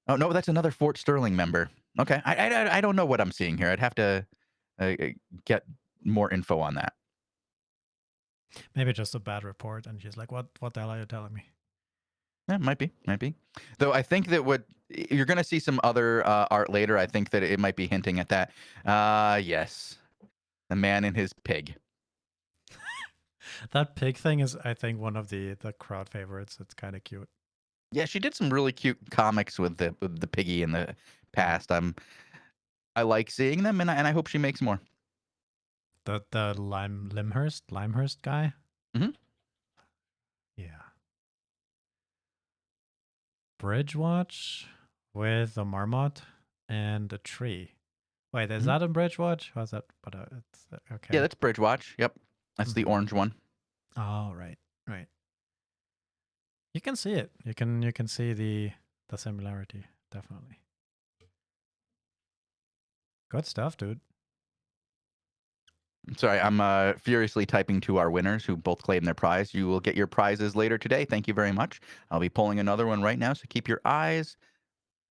oh no, that's another Fort Sterling member. Okay, I don't know what I'm seeing here. I'd have to get more info on that. Maybe just a bad report, and she's like, "What the hell are you telling me?" Yeah, might be. Though I think that what you're going to see some other art later. I think that it might be hinting at that. Yes, the man and his pig. That pig thing is, I think, one of the crowd favorites. It's kind of cute. Yeah, she did some really cute comics with the piggy in the past. I like seeing them, and I hope she makes more. The Limehurst guy. Mhm. Yeah. Bridge watch with a marmot and a tree. Wait, is that in Bridge watch? How's that? But it's okay. Yeah, that's Bridge Watch. Yep, that's the orange one. Oh, right. You can see it. You can see the similarity, definitely. Good stuff, dude. Sorry, I'm furiously typing to our winners who both claimed their prize. You will get your prizes later today. Thank you very much. I'll be pulling another one right now, so keep your eyes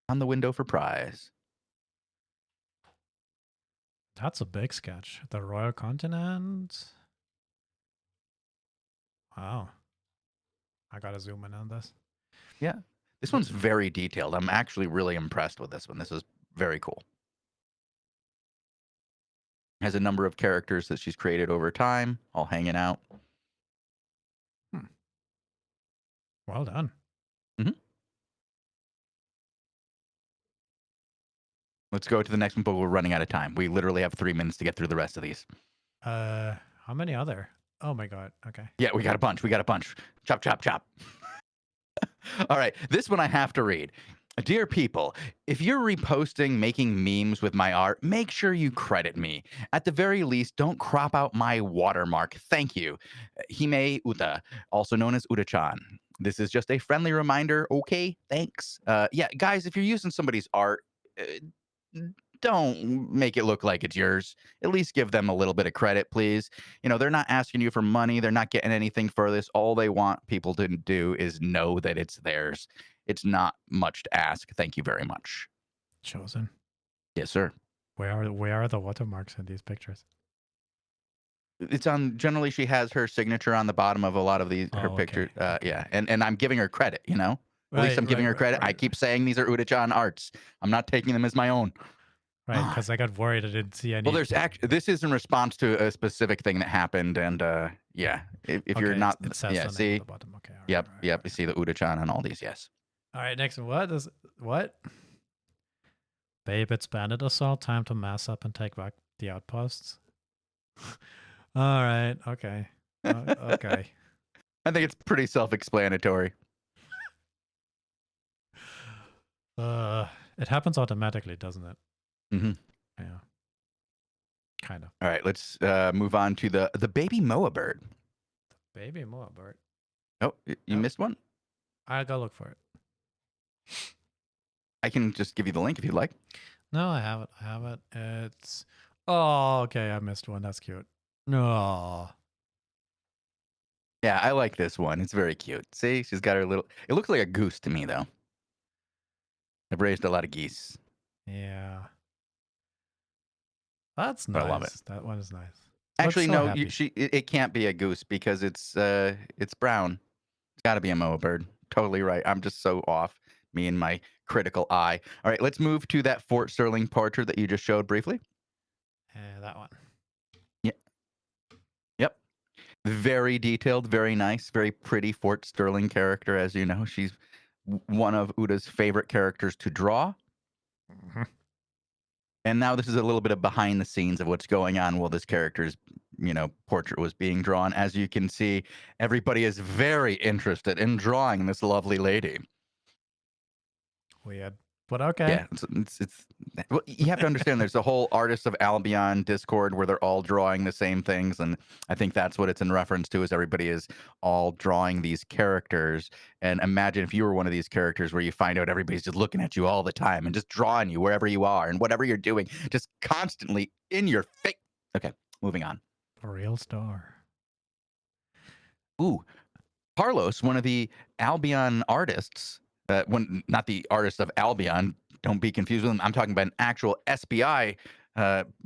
on the window for prize. That's a big sketch. The Royal Continent. Wow. I gotta zoom in on this. Yeah, this one's very detailed. I'm actually really impressed with this one. This is very cool. Has a number of characters that she's created over time, all hanging out. Well done. Let's go to the next one, but we're running out of time. We literally have 3 minutes to get through the rest of these. How many other? Oh my god. Okay. Yeah, we got a bunch. Chop, chop, chop. All right, this one I have to read. Dear people, if you're reposting making memes with my art, make sure you credit me. At the very least, don't crop out my watermark. Thank you. Hime Uta, also known as Uta-chan. This is just a friendly reminder. Okay, thanks. Yeah, guys, if you're using somebody's art, don't make it look like it's yours. At least give them a little bit of credit, please. You know, they're not asking you for money. They're not getting anything for this. All they want people to do is know that it's theirs. It's not much to ask. Thank you very much. Shozen. Yes, sir. Where are the watermarks in these pictures? It's on. Generally, she has her signature on the bottom of a lot of these her pictures. Yeah, and I'm giving her credit. You know, at least I'm giving her credit. I keep saying these are Uta-chan arts. I'm not taking them as my own. Right, because I got worried I didn't see any. Well, this is in response to a specific thing that happened, and yeah, if you're not, it says yeah, the name see, at the bottom. Okay. yep. You see the Uta-chan on all these. Yes. All right, next one. What? Babe, it's bandit assault. Time to mass up and take back the outposts. All right. Okay. Okay. I think it's pretty self-explanatory. It happens automatically, doesn't it? Mm-hmm. Yeah. Kind of. All right, let's move on to the baby Moa bird. Baby Moa bird. Oh, you missed one? I'll go look for it. I can just give you the link if you'd like. No, I have it. It's... Oh, okay, I missed one. That's cute. No. Yeah, I like this one. It's very cute. See, she's got her little... It looks like a goose to me, though. I've raised a lot of geese. Yeah. That's nice. I love it. That one is nice. Actually, so no, happy. it can't be a goose because it's brown. It's got to be a Moa bird. Totally right. I'm just so off. Me and my critical eye. All right, let's move to that Fort Sterling portrait that you just showed briefly. That one. Yeah. Yep. Very detailed, very nice, very pretty Fort Sterling character. As you know, she's one of Uta's favorite characters to draw. Mm-hmm. And now this is a little bit of behind the scenes of what's going on while this character is portrait was being drawn. As you can see, everybody is very interested in drawing this lovely lady. Weird. But okay. Yeah, it's well, you have to understand there's a whole Artists of Albion Discord where they're all drawing the same things, and I think that's what it's in reference to, is everybody is all drawing these characters. And imagine if you were one of these characters where you find out everybody's just looking at you all the time and just drawing you wherever you are and whatever you're doing, just constantly in your face. Okay, moving on. A real star. Ooh, Carlos, one of the Albion artists, not the artist of Albion, don't be confused with him. I'm talking about an actual SBI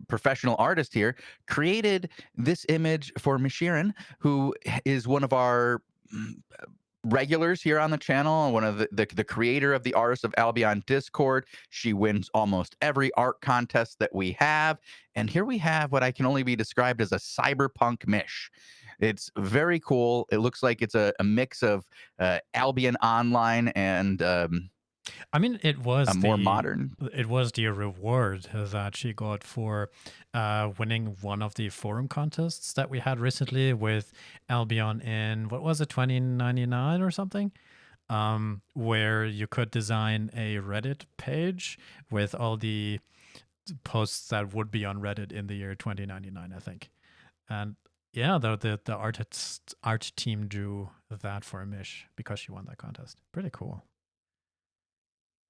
professional artist here, created this image for Mishirin, who is one of our regulars here on the channel, one of the creator of the Artists of Albion Discord. She wins almost every art contest that we have. And here we have what I can only be described as a cyberpunk mish. It's very cool. It looks like it's a mix of Albion Online and I mean, it was more modern. It was the reward that she got for winning one of the forum contests that we had recently with Albion in, what was it, 2099 or something? Where you could design a Reddit page with all the posts that would be on Reddit in the year 2099, I think. And yeah, the art team drew that for Mish because she won that contest. Pretty cool.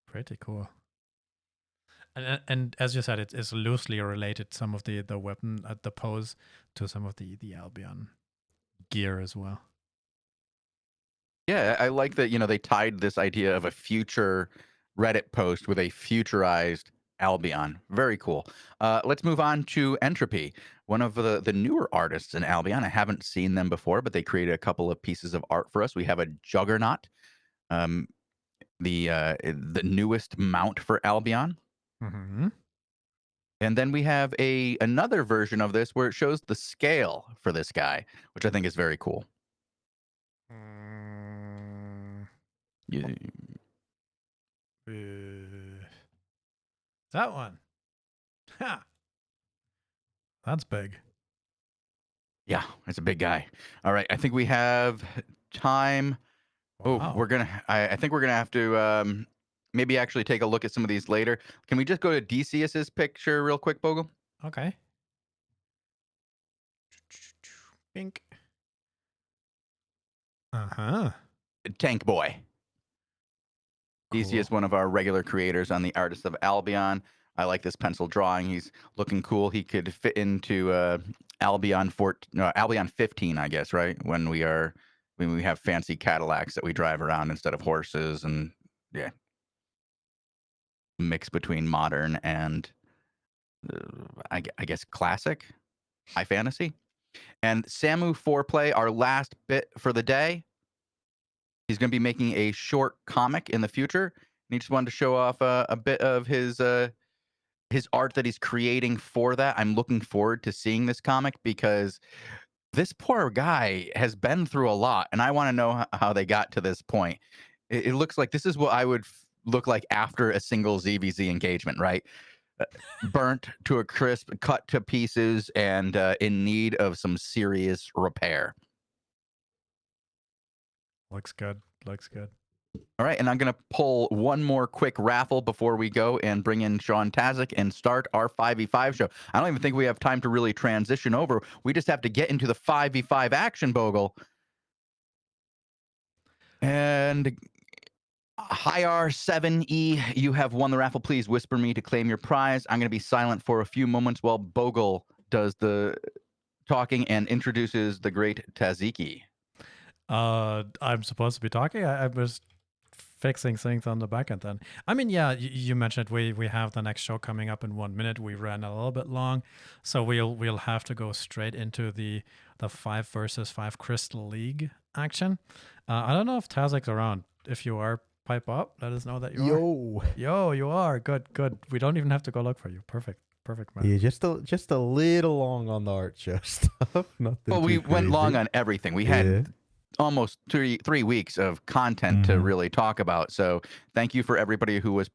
Pretty cool. And as you said, it's loosely related, some of the weapon at the pose, to some of the Albion gear as well. Yeah, I like that, they tied this idea of a future Reddit post with a futurized Albion. Very cool. Let's move on to Entropy, one of the newer artists in Albion. I haven't seen them before, but they created a couple of pieces of art for us. We have a Juggernaut, the newest mount for Albion. Mm-hmm. And then we have another version of this where it shows the scale for this guy, which I think is very cool. Yeah. That one. Ha! That's big. Yeah, it's a big guy. All right, I think we have time. Wow. Oh, I think we're gonna have to maybe actually take a look at some of these later. Can we just go to Decius's picture real quick, Bogul? Okay. Pink. Uh-huh. Tank Boy. Cool. Decius, one of our regular creators on the Artists of Albion. I like this pencil drawing. He's looking cool. He could fit into Albion 15, I guess, right? When we have fancy Cadillacs that we drive around instead of horses, and yeah, mix between modern and I guess classic, high fantasy. And Samu Foreplay, our last bit for the day. He's going to be making a short comic in the future, and he just wanted to show off a bit of his art that he's creating for that. I'm looking forward to seeing this comic because this poor guy has been through a lot, and I want to know how they got to this point. It looks like this is what I would look like after a single ZVZ engagement, right? Burnt to a crisp, cut to pieces, and in need of some serious repair. Looks good. Looks good. All right, and I'm going to pull one more quick raffle before we go and bring in Sean Tazik and start our 5v5 show. I don't even think we have time to really transition over. We just have to get into the 5v5 action, Bogul. And HiR7E, you have won the raffle. Please whisper me to claim your prize. I'm going to be silent for a few moments while Bogul does the talking and introduces the great Taziki. I'm supposed to be talking? I was fixing things on the back end then. I mean, yeah, you mentioned we have the next show coming up in 1 minute. We ran a little bit long, so we'll have to go straight into the 5 versus 5 Crystal League action. I don't know if Tazik's around. If you are, pipe up. Let us know that you are. Yo, you are. Good. We don't even have to go look for you. Perfect, man. Yeah, just a little long on the art show stuff. Well, we went long on everything. We had almost three weeks of content to really talk about. So thank you for everybody who was